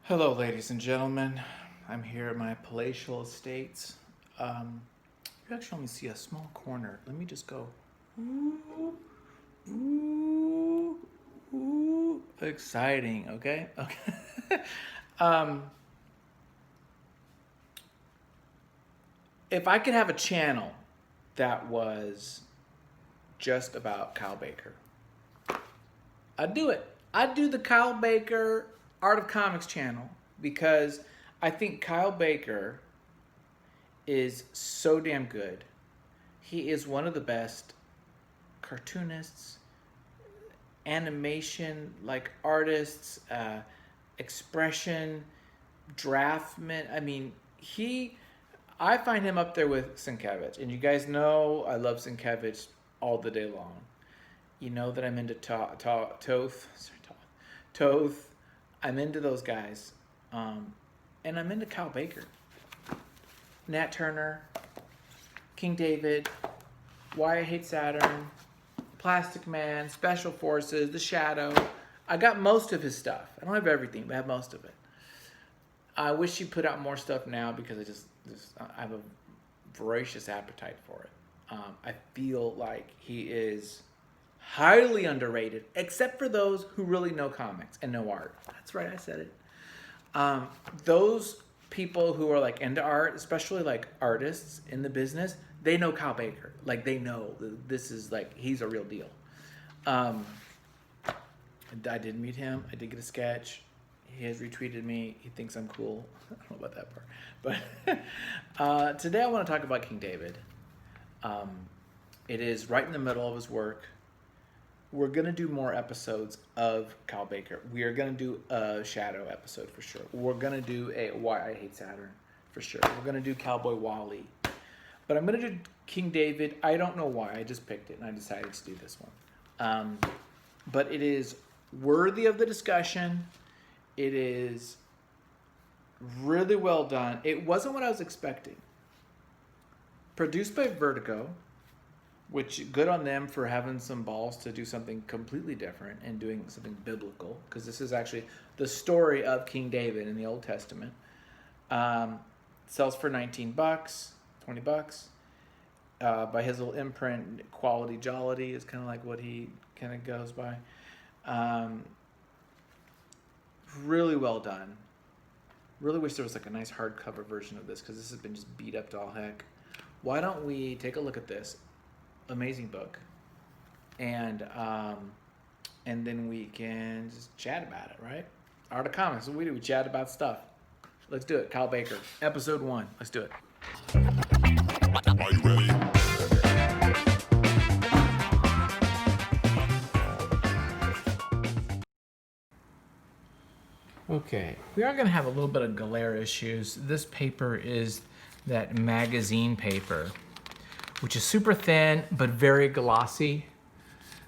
Hello, ladies and gentlemen. I'm here at my palatial estates. You actually only see a small corner. Let me just go. Ooh, ooh, ooh. Exciting, okay? Okay. um, if I could have a channel that was just about Kyle Baker, I'd do it. I'd do the Kyle Baker Art of Comics channel because I think Kyle Baker is so damn good. He is one of the best cartoonists, animation like artists, expression, draftman. I mean, I find him up there with Sienkiewicz, and you guys know I love Sienkiewicz all the day long. You know that I'm into Toth. I'm into those guys. And I'm into Kyle Baker. Nat Turner, King David, Why I Hate Saturn, Plastic Man, Special Forces, The Shadow. I got most of his stuff. I don't have everything, but I have most of it. I wish he put out more stuff now because I have a voracious appetite for it. I feel like he is highly underrated, except for those who really know comics and know art. That's right, I said it. Those people who are like into art, especially like artists in the business, they know Kyle Baker. Like they know this is like, he's a real deal. I did meet him. I did get a sketch. He has retweeted me. He thinks I'm cool. I don't know about that part. But today I want to talk about King David. It is right in the middle of his work. We're going to do more episodes of Kyle Baker. We are going to do a Shadow episode for sure. We're going to do a Why I Hate Saturn for sure. We're going to do Cowboy Wally. But I'm going to do King David. I don't know why. I just picked it and I decided to do this one. But it is worthy of the discussion. It is really well done. It wasn't what I was expecting. Produced by Vertigo, which good on them for having some balls to do something completely different and doing something biblical, because this is actually the story of King David in the Old Testament. Sells for $19, $20. By his little imprint, Quality Jollity is kind of like what he kind of goes by. Really well done. Really wish there was like a nice hardcover version of this because this has been just beat up to all heck. Why don't we take a look at this amazing book, and then we can just chat about it, right? Art of Comics. What do? We chat about stuff. Let's do it. Kyle Baker, episode 1. Let's do it. Are you ready? Okay, we are going to have a little bit of glare issues. This paper is that magazine paper, which is super thin but very glossy.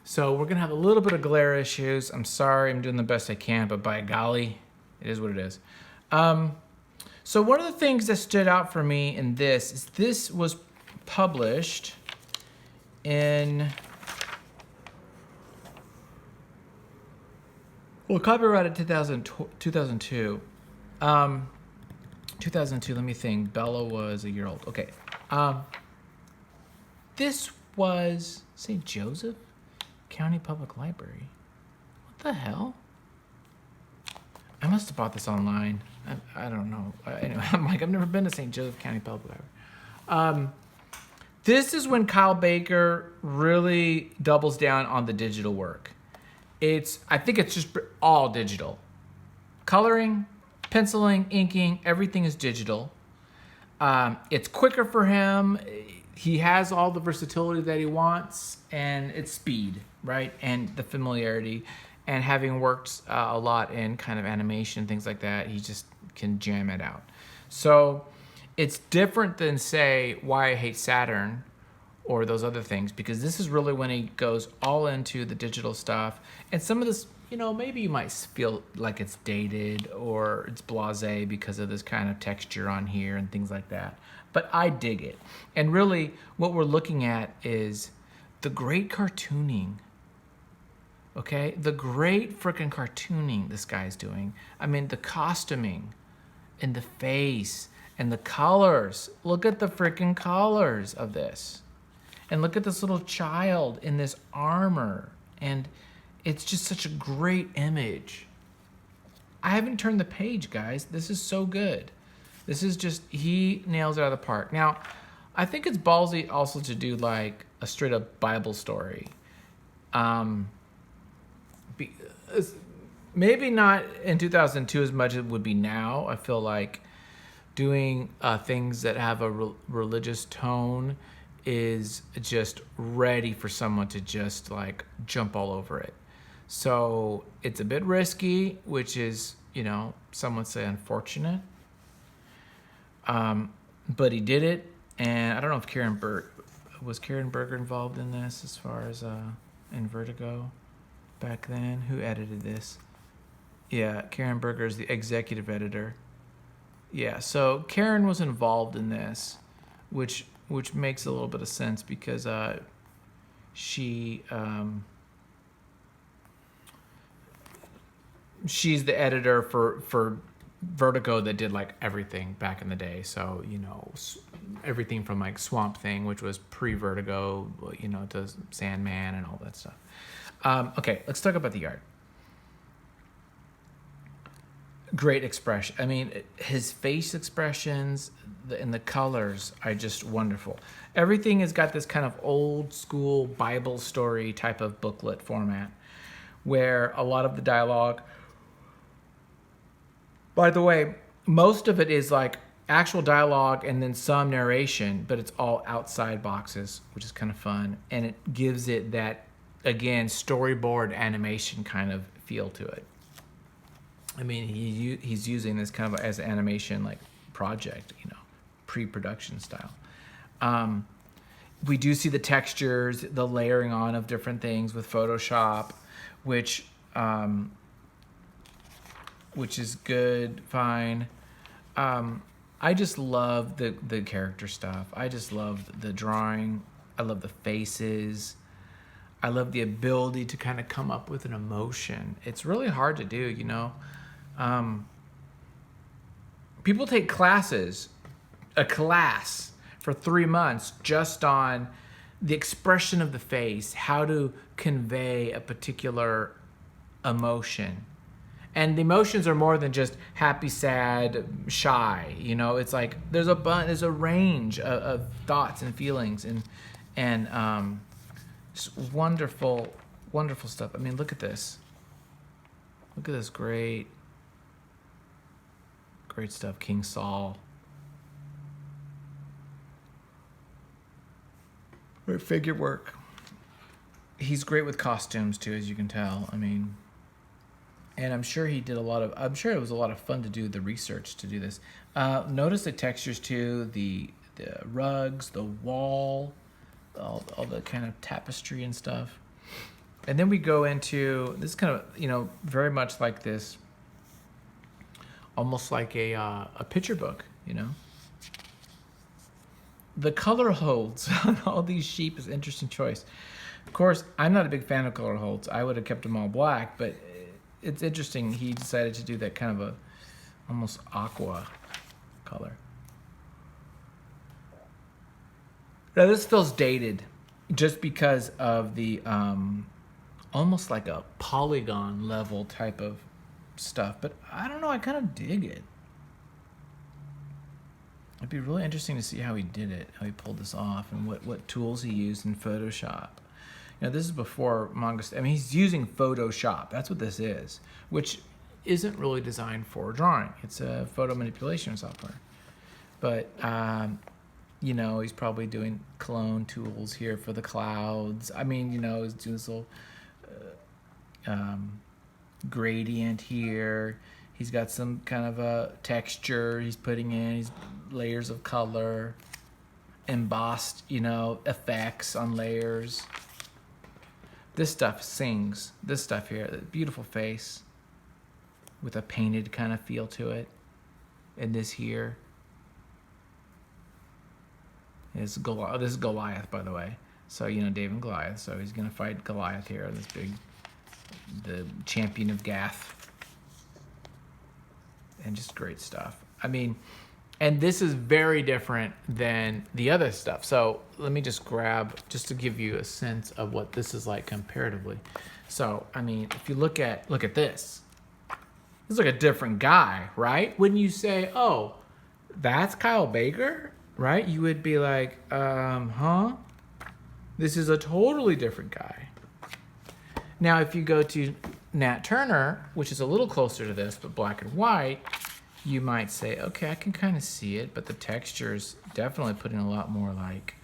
So we're gonna have a little bit of glare issues. I'm sorry, I'm doing the best I can, but by golly, it is what it is. So one of the things that stood out for me in this is this was published in, well, copyrighted 2002. 2002, let me think. Bella was a year old. Okay. This was St. Joseph County Public Library. What the hell? I must have bought this online. I don't know. Anyway, I'm like, I've never been to St. Joseph County Public Library. This is when Kyle Baker really doubles down on the digital work. I think it's just all digital. Coloring, penciling, inking, everything is digital. It's quicker for him. He has all the versatility that he wants, and it's speed, right? And the familiarity. And having worked a lot in kind of animation and things like that, he just can jam it out. So it's different than, say, Why I Hate Saturn or those other things, because this is really when he goes all into the digital stuff. And some of this, maybe you might feel like it's dated or it's blasé because of this kind of texture on here and things like that. But I dig it. And really, what we're looking at is the great cartooning Okay, the great freaking cartooning this guy's doing. I mean, the costuming and the face and the colors. Look at the freaking colors of this. And look at this little child in this armor. And it's just such a great image. I haven't turned the page, guys. This is so good. This is just, he nails it out of the park. Now, I think it's ballsy also to do like a straight up Bible story. Maybe not in 2002 as much as it would be now. I feel like doing things that have a religious tone is just ready for someone to just like jump all over it. So it's a bit risky, which is, some would say unfortunate. But he did it, and I don't know if Karen Berger involved in this as far as in Vertigo back then. Who edited this? Yeah, Karen Berger is the executive editor. Yeah, so Karen was involved in this, which makes a little bit of sense because she's the editor for Vertigo that did like everything back in the day. So, everything from like Swamp Thing, which was pre-Vertigo, to Sandman and all that stuff. Okay, let's talk about the art. Great expression. I mean, his face expressions and the colors are just wonderful. Everything has got this kind of old school Bible story type of booklet format where a lot of the dialogue, by the way, most of it is like actual dialogue and then some narration, but it's all outside boxes, which is kind of fun. And it gives it that, again, storyboard animation kind of feel to it. I mean, he's using this kind of as an animation like project, pre-production style. We do see the textures, the layering on of different things with Photoshop, which is good, fine. I just love the character stuff. I just love the drawing. I love the faces. I love the ability to kind of come up with an emotion. It's really hard to do, People take a class for 3 months just on the expression of the face, how to convey a particular emotion. And the emotions are more than just happy, sad, shy. It's like there's a range of thoughts and feelings and just wonderful, wonderful stuff. I mean, look at this. Look at this great stuff. King Saul. Great figure work. He's great with costumes too, as you can tell. I mean, and I'm sure it was a lot of fun to do the research to do this. Notice the textures too, the rugs, the wall, all the kind of tapestry and stuff. And then we go into this kind of, very much like this, almost like a picture book, The color holds on all these sheep is an interesting choice. Of course, I'm not a big fan of color holds. I would have kept them all black, but it's interesting he decided to do that kind of a almost aqua color. Now this feels dated just because of the almost like a polygon level type of stuff, but I don't know, I kind of dig it. It'd be really interesting to see how he did it, how he pulled this off, and what tools he used in Photoshop. This is before manga. I mean, he's using Photoshop. That's what this is, which isn't really designed for drawing. It's a photo manipulation software. But, he's probably doing clone tools here for the clouds. I mean, he's doing this little gradient here. He's got some kind of a texture he's putting in. He's layers of color, embossed, effects on layers. This stuff sings. This stuff here, the beautiful face with a painted kind of feel to it. And this here is Goliath. This is Goliath, by the way. So, David and Goliath. So he's going to fight Goliath here, this big the champion of Gath. And just great stuff. I mean, and this is very different than the other stuff. So let me just grab, just to give you a sense of what this is like comparatively. So, I mean, if you look at this is like a different guy, right? When you say, oh, that's Kyle Baker, right? You would be like, huh? This is a totally different guy. Now, if you go to Nat Turner, which is a little closer to this, but black and white, you might say, okay, I can kind of see it, but the texture's definitely putting a lot more like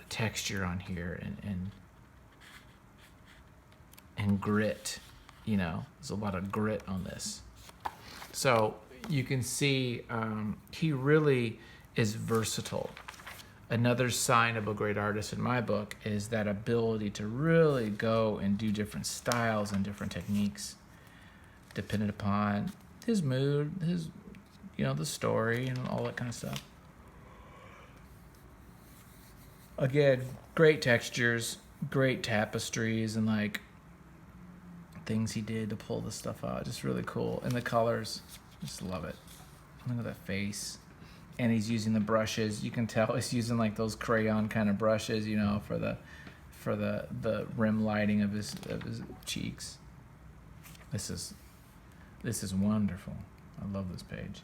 texture on here and grit. You know, there's a lot of grit on this. So you can see he really is versatile. Another sign of a great artist in my book is that ability to really go and do different styles and different techniques dependent upon his mood, his, you know, the story and all that kind of stuff. Again, great textures, great tapestries and like things he did to pull this stuff out. Just really cool. And the colors, just love it. Look at that face. And he's using the brushes. You can tell he's using like those crayon kind of brushes, you know, for the rim lighting of his cheeks. This is wonderful. I love this page.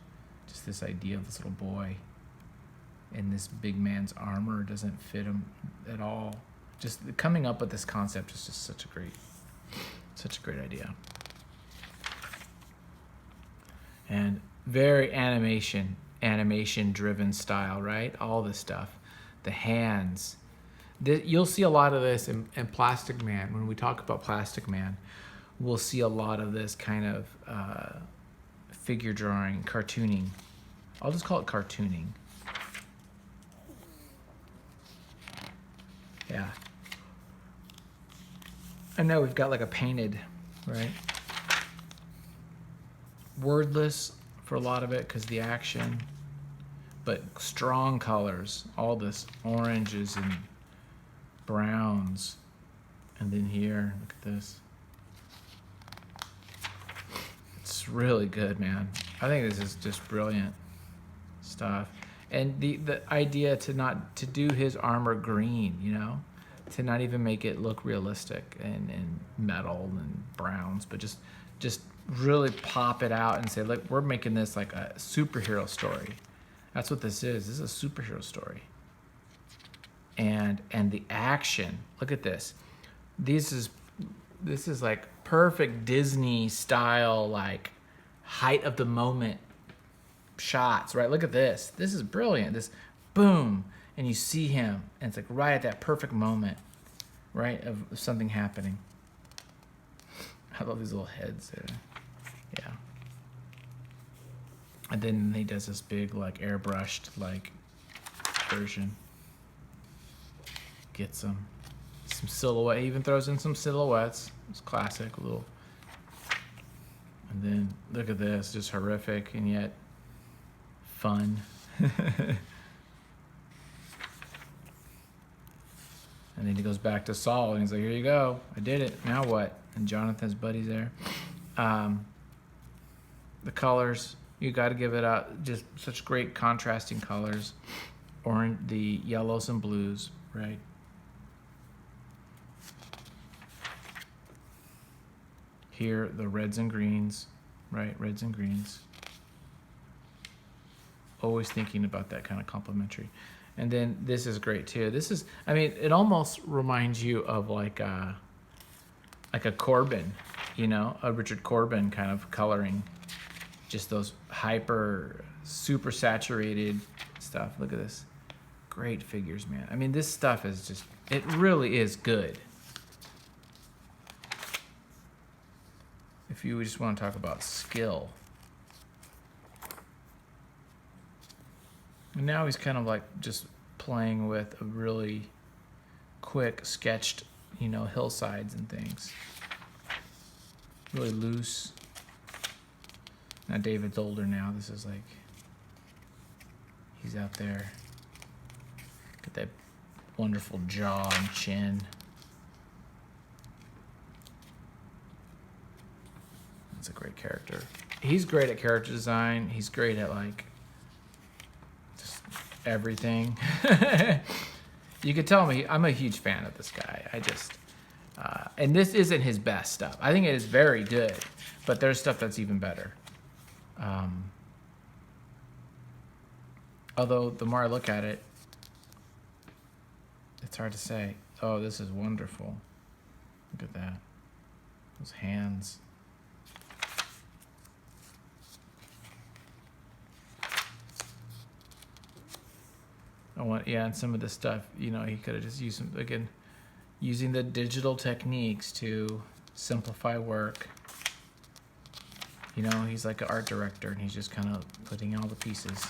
Just this idea of this little boy in this big man's armor doesn't fit him at all. Just coming up with this concept is just such a great idea. And very animation driven style, right? All this stuff, the hands. You'll see a lot of this in Plastic Man. When we talk about Plastic Man, we'll see a lot of this kind of figure drawing, cartooning. I'll just call it cartooning. Yeah. I know we've got like a painted, right? Wordless for a lot of it because the action, but strong colors, all this oranges and browns. And then here, look at this. It's really good, man. I think this is just brilliant stuff. And the idea to do his armor green, you know, to not even make it look realistic and metal and browns, but just really pop it out and say, look, we're making this like a superhero story. That's what this is. This is a superhero story. And the action, look at this. This is like perfect Disney style, like height of the moment shots, right? Look at this. This is brilliant. This boom, and you see him, and it's like right at that perfect moment, right, of something happening. I love these little heads there. Yeah. And then he does this big, like, airbrushed, like, version. Gets some silhouette. He even throws in some silhouettes. It's classic, a little. And then look at this, just horrific and yet fun. And then he goes back to Saul and he's like, here you go, I did it, now what? And Jonathan's buddy's there. The colors, you got to give it out, just such great contrasting colors. Orange, the yellows and blues, right? Here, the reds and greens, right? Reds and greens. Always thinking about that kind of complementary. And then this is great too. This is, I mean, it almost reminds you of like a Corbin, you know, a Richard Corbin kind of coloring. Just those super saturated stuff. Look at this. Great figures, man. I mean, this stuff is just, it really is good. If you just want to talk about skill. And now he's kind of like just playing with a really quick sketched, you know, hillsides and things. Really loose. Now David's older now. This is like, he's out there. Got that wonderful jaw and chin. That's a great character. He's great at character design. He's great at like just everything. You could tell me I'm a huge fan of this guy. I just and this isn't his best stuff. I think it is very good, but there's stuff that's even better. Although the more I look at it, it's hard to say. Oh, this is wonderful. Look at that. Those hands. And some of this stuff, you know, he could have just used some, again, using the digital techniques to simplify work. You know, he's like an art director and he's just kind of putting all the pieces.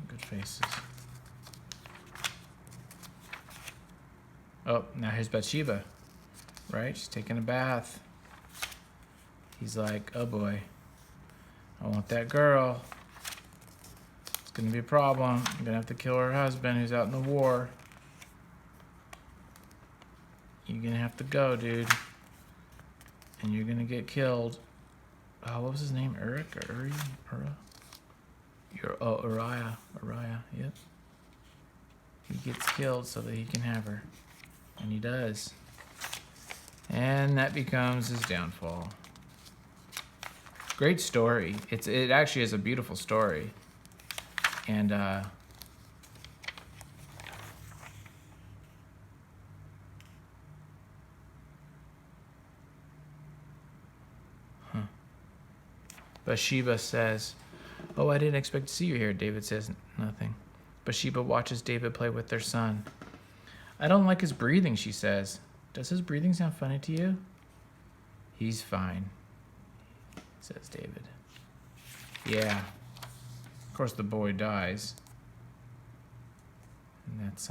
Good faces. Oh, now here's Bathsheba, right? She's taking a bath. He's like, oh boy, I want that girl. It's gonna be a problem. I'm gonna have to kill her husband who's out in the war. You're gonna have to go, dude. And you're gonna get killed. Oh, what was his name? Eric or Uri? Uriah. Uriah, yep. He gets killed so that he can have her. And he does. And that becomes his downfall. Great story. It actually is a beautiful story. And Bathsheba says, "Oh, I didn't expect to see you here." David says nothing. Bathsheba watches David play with their son. "I don't like his breathing," she says. "Does his breathing sound funny to you?" "He's fine," says David. Yeah. Of course, the boy dies. And that's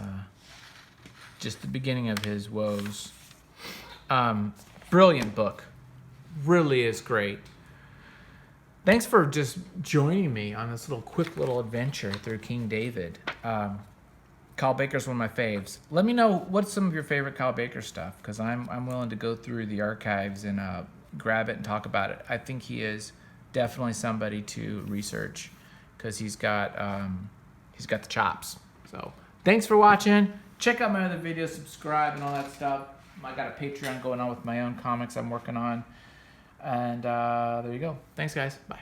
just the beginning of his woes. Brilliant book. Really is great. Thanks for just joining me on this quick little adventure through King David. Kyle Baker's one of my faves. Let me know what's some of your favorite Kyle Baker stuff, because I'm willing to go through the archives and grab it and talk about it. I think he is definitely somebody to research because he's got the chops. So thanks for watching. Check out my other videos, subscribe and all that stuff. I got a Patreon going on with my own comics I'm working on. And there you go. Thanks, guys. Bye.